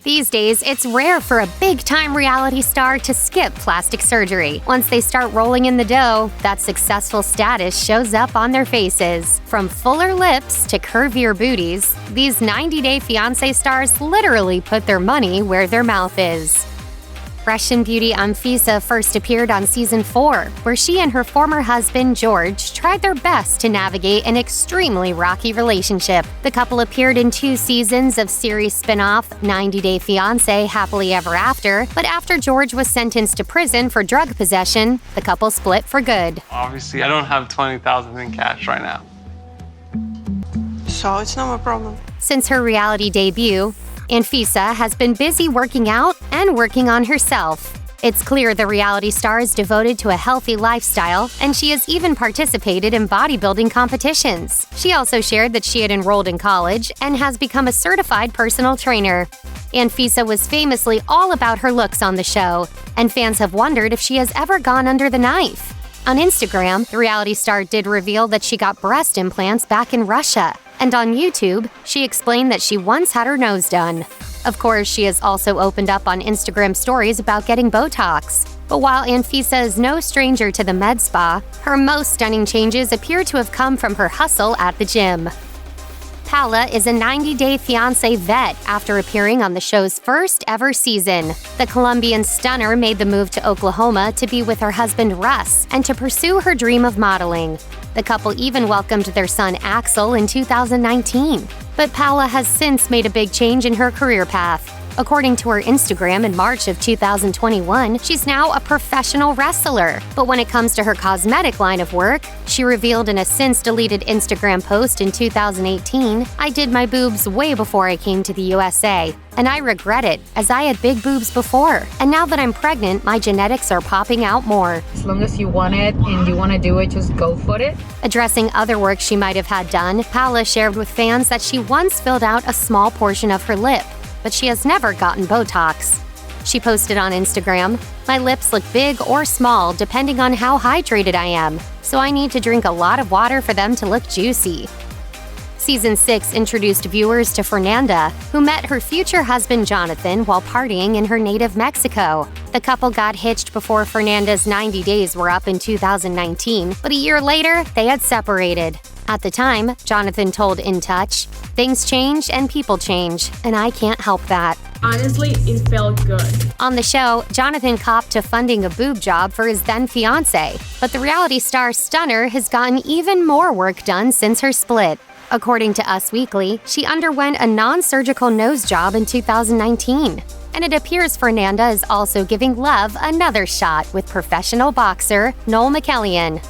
These days, it's rare for a big-time reality star to skip plastic surgery. Once they start rolling in the dough, that successful status shows up on their faces. From fuller lips to curvier booties, these 90-day Fiancé stars literally put their money where their mouth is. Fresh and Beauty Anfisa first appeared on Season 4, where she and her former husband, George, tried their best to navigate an extremely rocky relationship. The couple appeared in 2 seasons of series spin-off 90 Day Fiancé Happily Ever After, but after George was sentenced to prison for drug possession, the couple split for good. Obviously, I don't have $20,000 in cash right now. So it's not my problem. Since her reality debut, Anfisa has been busy working out and working on herself. It's clear the reality star is devoted to a healthy lifestyle, and she has even participated in bodybuilding competitions. She also shared that she had enrolled in college and has become a certified personal trainer. Anfisa was famously all about her looks on the show, and fans have wondered if she has ever gone under the knife. On Instagram, the reality star did reveal that she got breast implants back in Russia. And on YouTube, she explained that she once had her nose done. Of course, she has also opened up on Instagram stories about getting Botox. But while Anfisa is no stranger to the med spa, her most stunning changes appear to have come from her hustle at the gym. Paola is a 90-day Fiancé vet after appearing on the show's first ever season. The Colombian stunner made the move to Oklahoma to be with her husband Russ and to pursue her dream of modeling. The couple even welcomed their son Axel in 2019. But Paola has since made a big change in her career path. According to her Instagram in March of 2021, she's now a professional wrestler. But when it comes to her cosmetic line of work, she revealed in a since-deleted Instagram post in 2018, "I did my boobs way before I came to the USA. And I regret it, as I had big boobs before. And now that I'm pregnant, my genetics are popping out more." As long as you want it and you want to do it, just go for it. Addressing other work she might have had done, Paola shared with fans that she once filled out a small portion of her lip, but she has never gotten Botox. She posted on Instagram, "My lips look big or small depending on how hydrated I am, so I need to drink a lot of water for them to look juicy." Season 6 introduced viewers to Fernanda, who met her future husband Jonathan while partying in her native Mexico. The couple got hitched before Fernanda's 90 days were up in 2019, but a year later, they had separated. At the time, Jonathan told In Touch, "Things change and people change, and I can't help that." Honestly, it felt good. On the show, Jonathan copped to funding a boob job for his then fiancé, but the reality star stunner has gotten even more work done since her split. According to Us Weekly, she underwent a non-surgical nose job in 2019. And it appears Fernanda is also giving Love another shot with professional boxer Noel McKellian.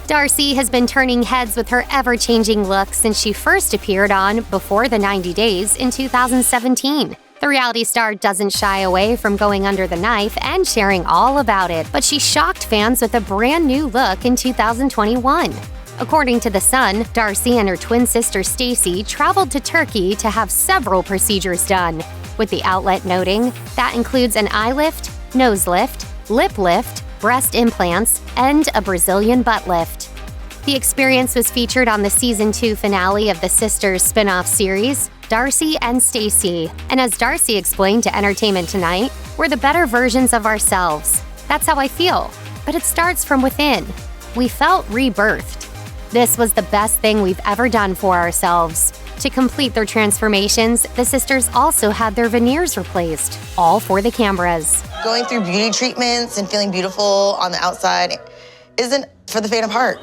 Darcey has been turning heads with her ever-changing look since she first appeared on Before the 90 Days in 2017. The reality star doesn't shy away from going under the knife and sharing all about it, but she shocked fans with a brand new look in 2021. According to The Sun, Darcey and her twin sister Stacey traveled to Turkey to have several procedures done, with the outlet noting that includes an eye lift, nose lift, lip lift, breast implants, and a Brazilian butt lift. The experience was featured on the Season 2 finale of the Sisters spin-off series, Darcey and Stacey. And as Darcey explained to Entertainment Tonight, "We're the better versions of ourselves. That's how I feel. But it starts from within. We felt rebirthed. This was the best thing we've ever done for ourselves." To complete their transformations, the sisters also had their veneers replaced, all for the cameras. Going through beauty treatments and feeling beautiful on the outside isn't for the faint of heart.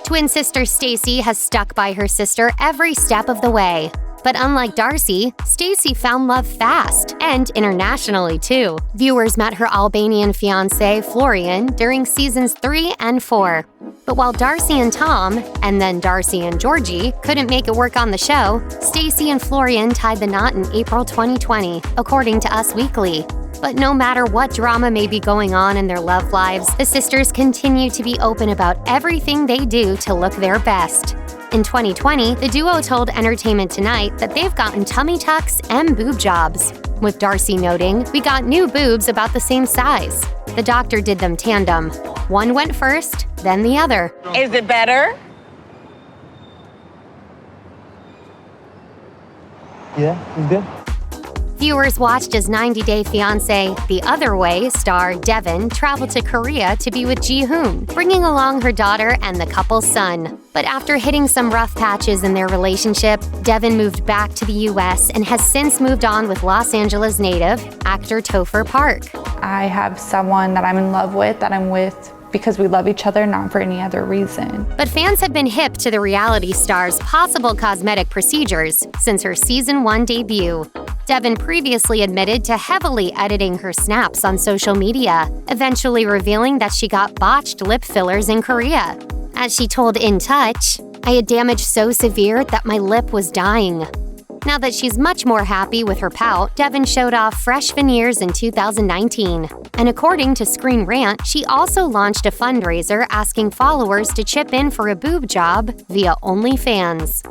Twin sister Stacey has stuck by her sister every step of the way. But unlike Darcey, Stacey found love fast, and internationally too. Viewers met her Albanian fiancé, Florian, during seasons 3 and 4. But while Darcey and Tom, and then Darcey and Georgie, couldn't make it work on the show, Stacey and Florian tied the knot in April 2020, according to Us Weekly. But no matter what drama may be going on in their love lives, the sisters continue to be open about everything they do to look their best. In 2020, the duo told Entertainment Tonight that they've gotten tummy tucks and boob jobs, with Darcey noting, "We got new boobs about the same size. The doctor did them tandem. One went first, then the other." Is it better? Yeah, it's good. Viewers watched as 90 Day Fiancé The Other Way star Deavan traveled to Korea to be with Ji-hoon, bringing along her daughter and the couple's son. But after hitting some rough patches in their relationship, Deavan moved back to the U.S. and has since moved on with Los Angeles native actor Topher Park. I have someone that I'm in love with, that I'm with because we love each other, not for any other reason. But fans have been hip to the reality star's possible cosmetic procedures since her Season 1 debut. Deavan previously admitted to heavily editing her snaps on social media, eventually revealing that she got botched lip fillers in Korea. As she told In Touch, "I had damage so severe that my lip was dying." Now that she's much more happy with her pout, Deavan showed off fresh veneers in 2019. And according to Screen Rant, she also launched a fundraiser asking followers to chip in for a boob job via OnlyFans.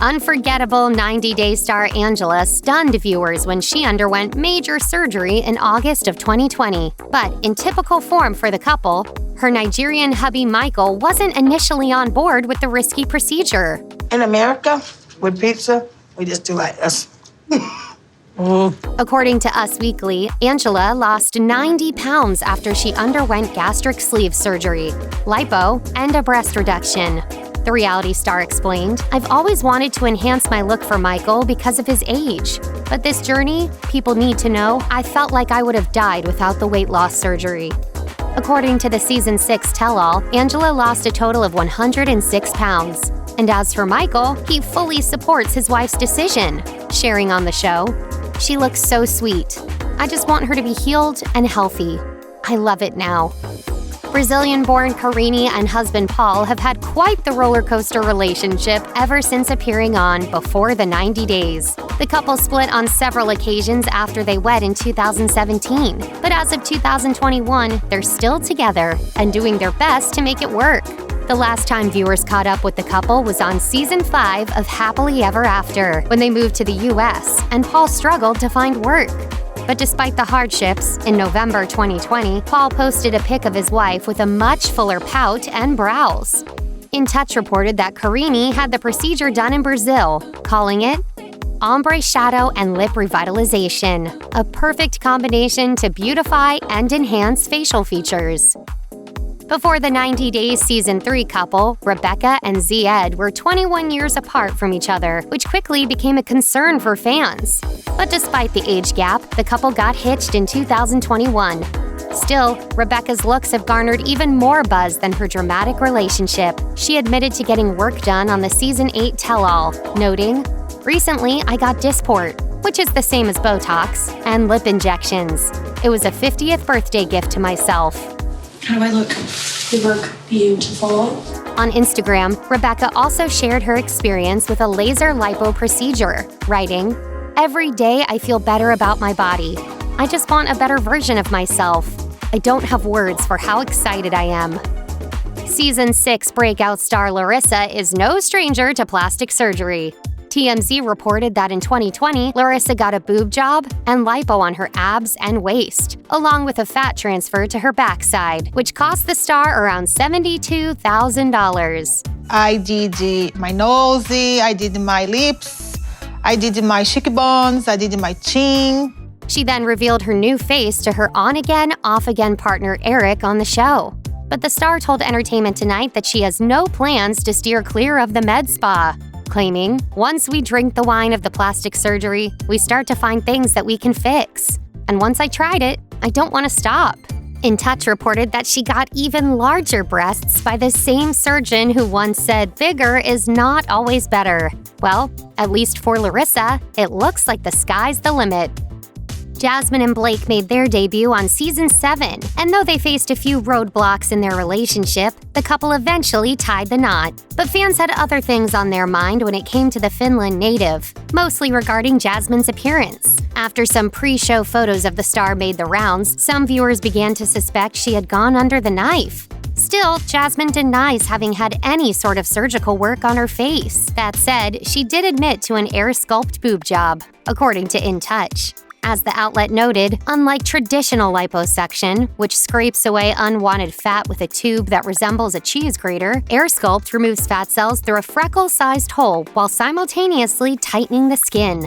Unforgettable 90 Day star Angela stunned viewers when she underwent major surgery in August of 2020. But in typical form for the couple, her Nigerian hubby Michael wasn't initially on board with the risky procedure. In America, with pizza, we just do like this. According to Us Weekly, Angela lost 90 pounds after she underwent gastric sleeve surgery, lipo, and a breast reduction. The reality star explained, "I've always wanted to enhance my look for Michael because of his age. But this journey, people need to know, I felt like I would have died without the weight loss surgery." According to the Season 6 tell-all, Angela lost a total of 106 pounds. And as for Michael, he fully supports his wife's decision, sharing on the show, "She looks so sweet. I just want her to be healed and healthy. I love it now." Brazilian-born Karine and husband Paul have had quite the roller coaster relationship ever since appearing on Before the 90 Days. The couple split on several occasions after they wed in 2017, but as of 2021, they're still together and doing their best to make it work. The last time viewers caught up with the couple was on Season 5 of Happily Ever After, when they moved to the U.S. and Paul struggled to find work. But despite the hardships, in November 2020, Paul posted a pic of his wife with a much fuller pout and brows. In Touch reported that Karine had the procedure done in Brazil, calling it ombre shadow and lip revitalization, a perfect combination to beautify and enhance facial features. Before the 90 Days Season 3 couple, Rebecca and Zied were 21 years apart from each other, which quickly became a concern for fans. But despite the age gap, the couple got hitched in 2021. Still, Rebecca's looks have garnered even more buzz than her dramatic relationship. She admitted to getting work done on the Season 8 tell-all, noting, "Recently, I got Dysport, which is the same as Botox, and lip injections. It was a 50th birthday gift to myself." How do I look? You look beautiful. On Instagram, Rebecca also shared her experience with a laser lipo procedure, writing, "Every day I feel better about my body. I just want a better version of myself. I don't have words for how excited I am." Season 6 breakout star Larissa is no stranger to plastic surgery. TMZ reported that in 2020, Larissa got a boob job and lipo on her abs and waist, along with a fat transfer to her backside, which cost the star around $72,000. I did my nose, I did my lips, I did my cheekbones, I did my chin. She then revealed her new face to her on-again, off-again partner Eric on the show. But the star told Entertainment Tonight that she has no plans to steer clear of the med spa, claiming, "Once we drink the wine of the plastic surgery, we start to find things that we can fix. And once I tried it, I don't want to stop." In Touch reported that she got even larger breasts by the same surgeon who once said bigger is not always better. Well, at least for Larissa, it looks like the sky's the limit. Jasmin and Blake made their debut on Season 7, and though they faced a few roadblocks in their relationship, the couple eventually tied the knot. But fans had other things on their mind when it came to the Finland native, mostly regarding Jasmin's appearance. After some pre-show photos of the star made the rounds, some viewers began to suspect she had gone under the knife. Still, Jasmin denies having had any sort of surgical work on her face. That said, she did admit to an air sculpt boob job, according to In Touch. As the outlet noted, unlike traditional liposuction, which scrapes away unwanted fat with a tube that resembles a cheese grater, Air Sculpt removes fat cells through a freckle-sized hole while simultaneously tightening the skin.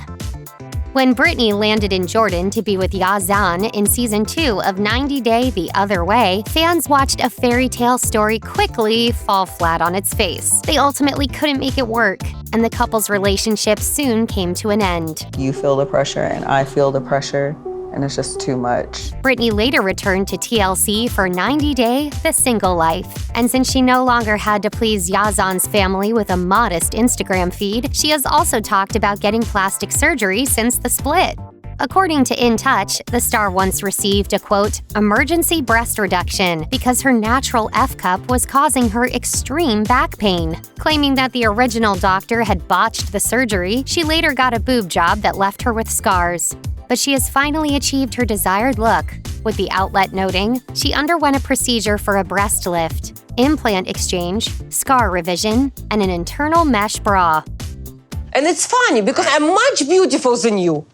When Brittany landed in Jordan to be with Yara Zaya in Season 2 of 90 Day the Other Way, fans watched a fairy tale story quickly fall flat on its face. They ultimately couldn't make it work, and the couple's relationship soon came to an end. You feel the pressure and I feel the pressure, and it's just too much. Brittany later returned to TLC for 90 Day the Single Life. And since she no longer had to please Yara Zaya's family with a modest Instagram feed, she has also talked about getting plastic surgery since the split. According to In Touch, the star once received a, quote, emergency breast reduction because her natural F-cup was causing her extreme back pain. Claiming that the original doctor had botched the surgery, she later got a boob job that left her with scars. But she has finally achieved her desired look, with the outlet noting she underwent a procedure for a breast lift, implant exchange, scar revision, and an internal mesh bra. And it's funny because I'm much beautiful than you.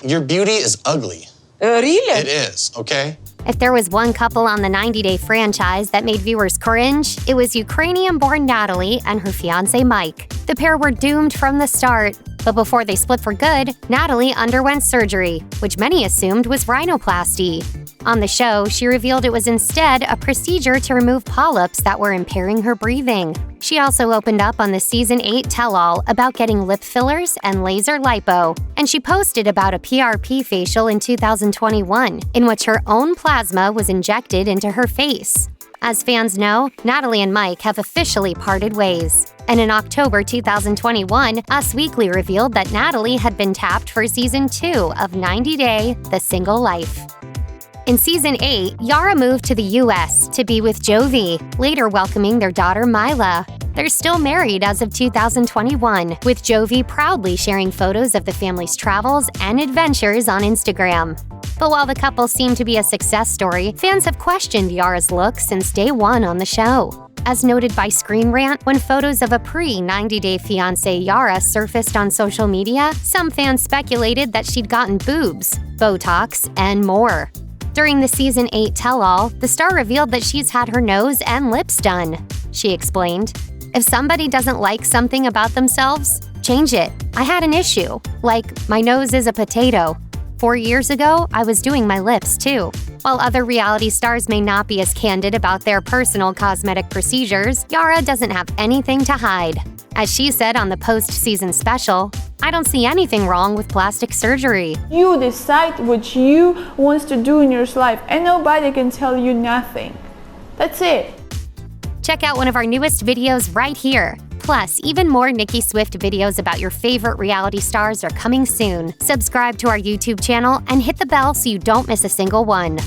Your beauty is ugly. Really? It is, okay? If there was one couple on the 90 Day franchise that made viewers cringe, it was Ukrainian-born Natalie and her fiancé Mike. The pair were doomed from the start. But before they split for good, Natalie underwent surgery, which many assumed was rhinoplasty. On the show, she revealed it was instead a procedure to remove polyps that were impairing her breathing. She also opened up on the Season 8 tell-all about getting lip fillers and laser lipo, and she posted about a PRP facial in 2021, in which her own plasma was injected into her face. As fans know, Natalie and Mike have officially parted ways. And in October 2021, Us Weekly revealed that Natalie had been tapped for Season 2 of 90 Day the Single Life. In Season 8, Yara moved to the US to be with Jovi, later welcoming their daughter Mila. They're still married as of 2021, with Jovi proudly sharing photos of the family's travels and adventures on Instagram. But while the couple seemed to be a success story, fans have questioned Yara's look since day one on the show. As noted by Screen Rant, when photos of a pre-90 Day fiancé Yara surfaced on social media, some fans speculated that she'd gotten boobs, Botox, and more. During the Season 8 tell-all, the star revealed that she's had her nose and lips done. She explained, "If somebody doesn't like something about themselves, change it. I had an issue, like my nose is a potato. 4 years ago, I was doing my lips too." While other reality stars may not be as candid about their personal cosmetic procedures, Yara doesn't have anything to hide. As she said on the post-season special, "I don't see anything wrong with plastic surgery." You decide what you want to do in your life, and nobody can tell you nothing. That's it. Check out one of our newest videos right here. Plus, even more Nicki Swift videos about your favorite reality stars are coming soon. Subscribe to our YouTube channel and hit the bell so you don't miss a single one.